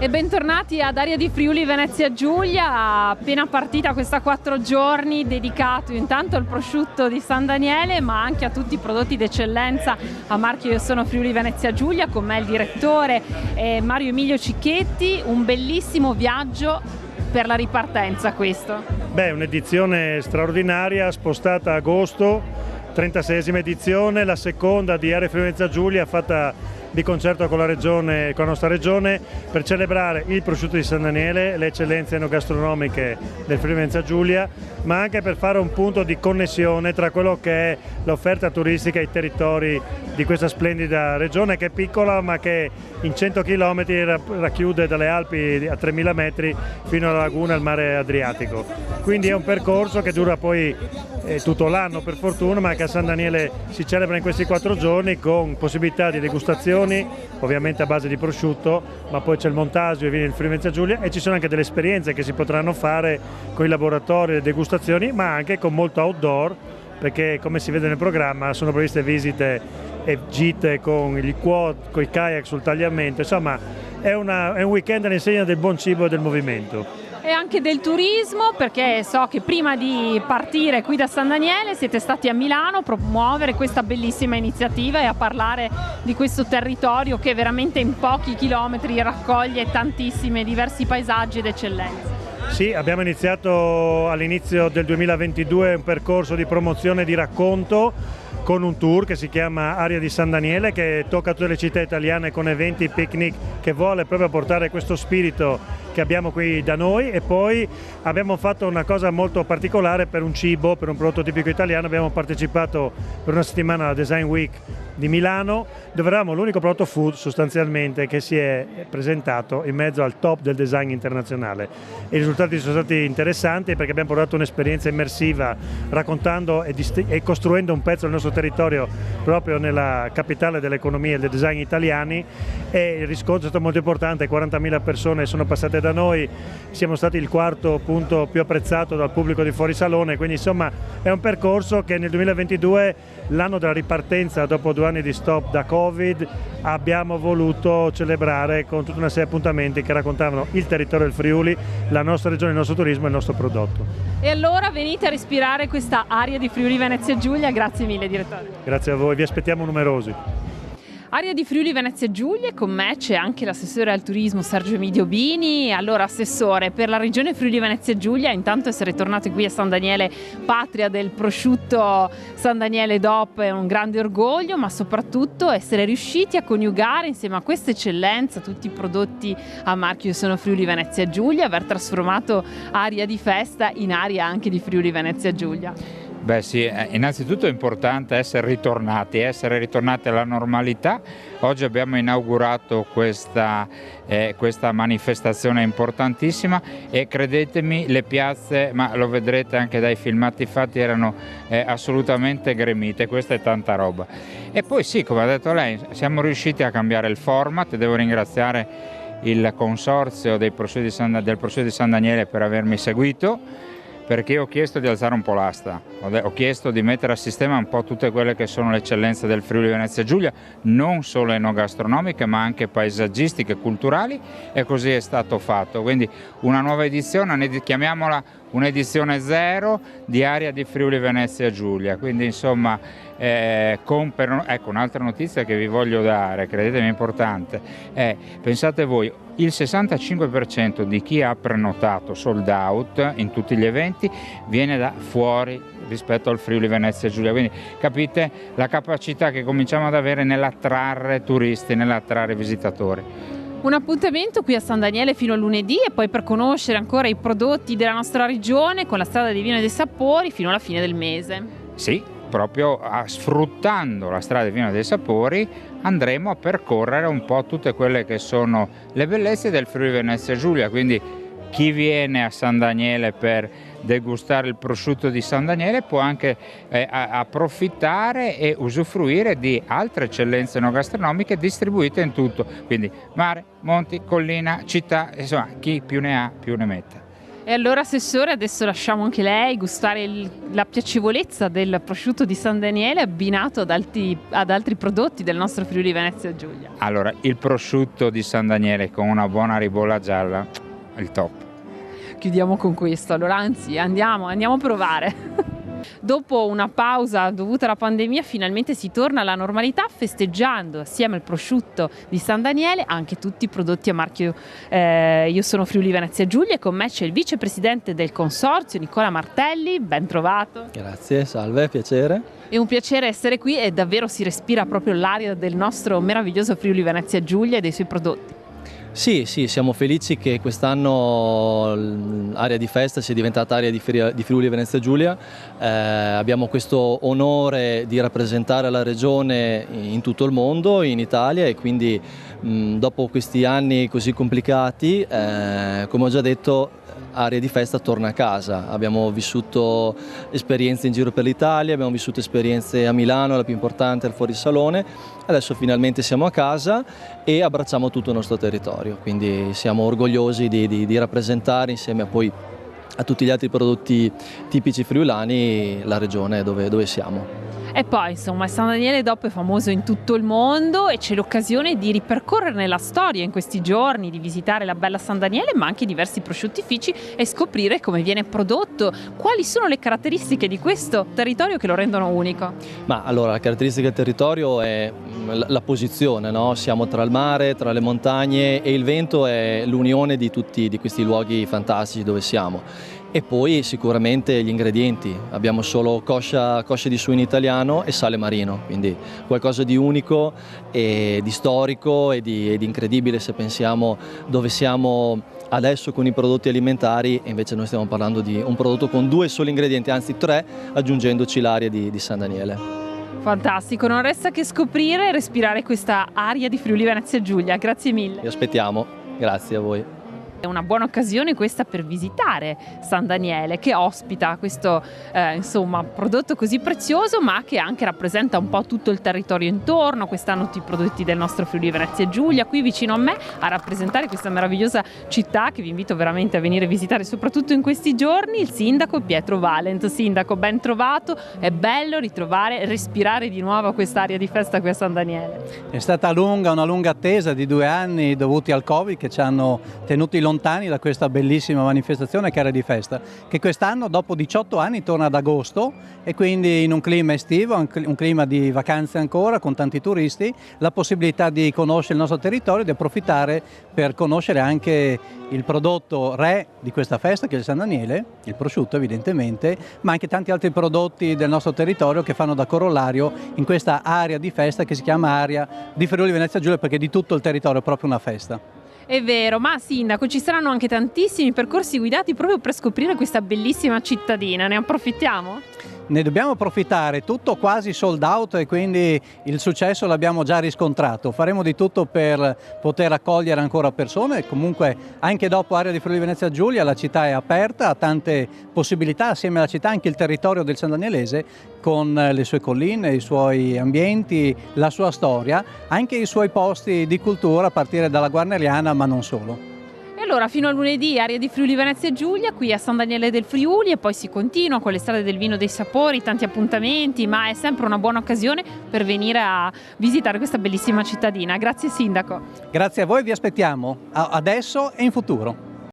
E bentornati ad Aria di Friuli Venezia Giulia, appena partita questa 4 giorni dedicato intanto al prosciutto di San Daniele ma anche a tutti i prodotti d'eccellenza a marchio Io Sono Friuli Venezia Giulia, con me il direttore Mario Emilio Cicchetti. Un bellissimo viaggio per la ripartenza questo. Beh, un'edizione straordinaria, spostata a agosto, 36esima edizione, la seconda di Aria Friuli Venezia Giulia, fatta di concerto con la regione, con la nostra regione, per celebrare il prosciutto di San Daniele, le eccellenze enogastronomiche del Friuli Venezia Giulia, ma anche per fare un punto di connessione tra quello che è l'offerta turistica e i territori di questa splendida regione, che è piccola ma che in 100 km racchiude dalle Alpi a 3000 metri fino alla laguna e al mare Adriatico. Quindi è un percorso che dura poi tutto l'anno per fortuna, ma che a San Daniele si celebra in questi 4 giorni con possibilità di degustazioni, ovviamente a base di prosciutto, ma poi c'è il montasio e vini del Friuli Venezia Giulia, e ci sono anche delle esperienze che si potranno fare con i laboratori e le degustazioni, ma anche con molto outdoor, perché come si vede nel programma sono previste visite e gite con il quad, con i kayak sul tagliamento. Insomma è un weekend all'insegna del buon cibo e del movimento. E anche del turismo, perché so che prima di partire qui da San Daniele siete stati a Milano a promuovere questa bellissima iniziativa e a parlare di questo territorio che veramente in pochi chilometri raccoglie tantissimi diversi paesaggi ed eccellenze. Sì, abbiamo iniziato all'inizio del 2022 un percorso di promozione e di racconto con un tour che si chiama Aria di San Daniele, che tocca tutte le città italiane con eventi, picnic, che vuole proprio portare questo spirito che abbiamo qui da noi. E poi abbiamo fatto una cosa molto particolare per un cibo, per un prodotto tipico italiano. Abbiamo partecipato per una settimana alla Design Week di Milano, dove eravamo l'unico prodotto food sostanzialmente che si è presentato in mezzo al top del design internazionale. I risultati sono stati interessanti perché abbiamo portato un'esperienza immersiva raccontando e costruendo un pezzo del nostro territorio proprio nella capitale dell'economia e del design italiani, e il riscontro è stato molto importante. 40.000 persone sono passate da noi, siamo stati il quarto punto più apprezzato dal pubblico di fuori salone, quindi insomma è un percorso che nel 2022, l'anno della ripartenza dopo 2 anni di stop da Covid, abbiamo voluto celebrare con tutta una serie di appuntamenti che raccontavano il territorio del Friuli, la nostra regione, il nostro turismo e il nostro prodotto. E allora venite a respirare questa aria di Friuli Venezia Giulia. Grazie mille direttore. Grazie a voi, vi aspettiamo numerosi. Aria di Friuli Venezia Giulia, con me c'è anche l'assessore al turismo Sergio Emidio Bini. Allora assessore, per la regione Friuli Venezia Giulia intanto essere tornati qui a San Daniele, patria del prosciutto San Daniele DOP, è un grande orgoglio, ma soprattutto essere riusciti a coniugare insieme a questa eccellenza tutti i prodotti a marchio Io Sono Friuli Venezia Giulia, aver trasformato aria di festa in aria anche di Friuli Venezia Giulia. Beh sì, innanzitutto è importante essere ritornati alla normalità. Oggi abbiamo inaugurato questa manifestazione importantissima e credetemi, le piazze, ma lo vedrete anche dai filmati fatti, erano assolutamente gremite. Questa è tanta roba. E poi sì, come ha detto lei, siamo riusciti a cambiare il format. Devo ringraziare il consorzio del prosciutto di San Daniele per avermi seguito, perché ho chiesto di alzare un po' l'asta, ho chiesto di mettere a sistema un po' tutte quelle che sono le eccellenze del Friuli Venezia Giulia, non solo enogastronomiche ma anche paesaggistiche e culturali, e così è stato fatto. Quindi una nuova edizione, chiamiamola un'edizione 0 di Aria di Friuli Venezia Giulia. Quindi insomma, ecco un'altra notizia che vi voglio dare, credetemi è importante, pensate voi, il 65% di chi ha prenotato sold out in tutti gli eventi viene da fuori rispetto al Friuli Venezia Giulia, quindi capite la capacità che cominciamo ad avere nell'attrarre turisti, nell'attrarre visitatori. Un appuntamento qui a San Daniele fino a lunedì, e poi per conoscere ancora i prodotti della nostra regione con la strada dei vini e dei sapori fino alla fine del mese. Sì, proprio sfruttando la strada dei vini e dei sapori andremo a percorrere un po' tutte quelle che sono le bellezze del Friuli Venezia Giulia, quindi chi viene a San Daniele per degustare il prosciutto di San Daniele può anche approfittare e usufruire di altre eccellenze enogastronomiche distribuite in tutto, quindi mare, monti, collina, città, insomma chi più ne ha più ne metta. E allora Assessore, adesso lasciamo anche lei gustare la piacevolezza del prosciutto di San Daniele abbinato ad altri prodotti del nostro Friuli Venezia Giulia. Allora, il prosciutto di San Daniele con una buona ribolla gialla, il top. Chiudiamo con questo, allora anzi andiamo a provare. Dopo una pausa dovuta alla pandemia finalmente si torna alla normalità festeggiando assieme al prosciutto di San Daniele anche tutti i prodotti a marchio Io sono Friuli Venezia Giulia e con me c'è il vicepresidente del consorzio Nicola Martelli, ben trovato. Grazie, salve, piacere. È un piacere essere qui e davvero si respira proprio l'aria del nostro meraviglioso Friuli Venezia Giulia e dei suoi prodotti. Sì, siamo felici che quest'anno l'area di festa sia diventata area di Friuli Venezia Giulia. Abbiamo questo onore di rappresentare la regione in tutto il mondo, in Italia, e quindi dopo questi anni così complicati, come ho già detto, Area di Festa torna a casa. Abbiamo vissuto esperienze in giro per l'Italia, abbiamo vissuto esperienze a Milano, la più importante, al Fuorisalone. Adesso finalmente siamo a casa e abbracciamo tutto il nostro territorio, quindi siamo orgogliosi di rappresentare insieme a tutti gli altri prodotti tipici friulani la regione dove siamo. E poi insomma San Daniele DOP è famoso in tutto il mondo e c'è l'occasione di ripercorrere la storia in questi giorni, di visitare la bella San Daniele ma anche diversi prosciuttifici e scoprire come viene prodotto, quali sono le caratteristiche di questo territorio che lo rendono unico. Ma allora la caratteristica del territorio è la posizione, no? Siamo tra il mare, tra le montagne e il vento è l'unione di tutti questi luoghi fantastici dove siamo. E poi sicuramente gli ingredienti, abbiamo solo coscia di suino italiano e sale marino, quindi qualcosa di unico e di storico e di incredibile se pensiamo dove siamo adesso con i prodotti alimentari e invece noi stiamo parlando di un prodotto con 2 soli ingredienti, anzi 3, aggiungendoci l'aria di San Daniele. Fantastico, non resta che scoprire e respirare questa aria di Friuli Venezia Giulia, grazie mille. Vi aspettiamo, grazie a voi. È una buona occasione questa per visitare San Daniele che ospita questo prodotto così prezioso ma che anche rappresenta un po' tutto il territorio intorno. Quest'anno tutti i prodotti del nostro Friuli Venezia Giulia qui vicino a me a rappresentare questa meravigliosa città che vi invito veramente a venire a visitare soprattutto in questi giorni, il sindaco Pietro Valent. Sindaco, ben trovato, è bello ritrovare e respirare di nuovo quest'aria di festa qui a San Daniele. È stata una lunga attesa di 2 anni dovuti al Covid che ci hanno tenuti lontani da questa bellissima manifestazione che è Area di Festa, che quest'anno dopo 18 anni torna ad agosto e quindi in un clima estivo, un clima di vacanze ancora con tanti turisti, la possibilità di conoscere il nostro territorio e di approfittare per conoscere anche il prodotto re di questa festa che è il San Daniele, il prosciutto evidentemente, ma anche tanti altri prodotti del nostro territorio che fanno da corollario in questa area di festa che si chiama Area di Friuli Venezia Giulia perché di tutto il territorio è proprio una festa. È vero, ma Sindaco, ci saranno anche tantissimi percorsi guidati proprio per scoprire questa bellissima cittadina, ne approfittiamo? Ne dobbiamo approfittare, tutto quasi sold out e quindi il successo l'abbiamo già riscontrato. Faremo di tutto per poter accogliere ancora persone, comunque anche dopo Area di Friuli Venezia Giulia la città è aperta, ha tante possibilità, assieme alla città anche il territorio del San Danielese con le sue colline, i suoi ambienti, la sua storia, anche i suoi posti di cultura a partire dalla Guarneriana ma non solo. E allora fino a lunedì Area di Friuli Venezia Giulia qui a San Daniele del Friuli e poi si continua con le strade del vino dei sapori, tanti appuntamenti, ma è sempre una buona occasione per venire a visitare questa bellissima cittadina. Grazie Sindaco. Grazie a voi, vi aspettiamo adesso e in futuro.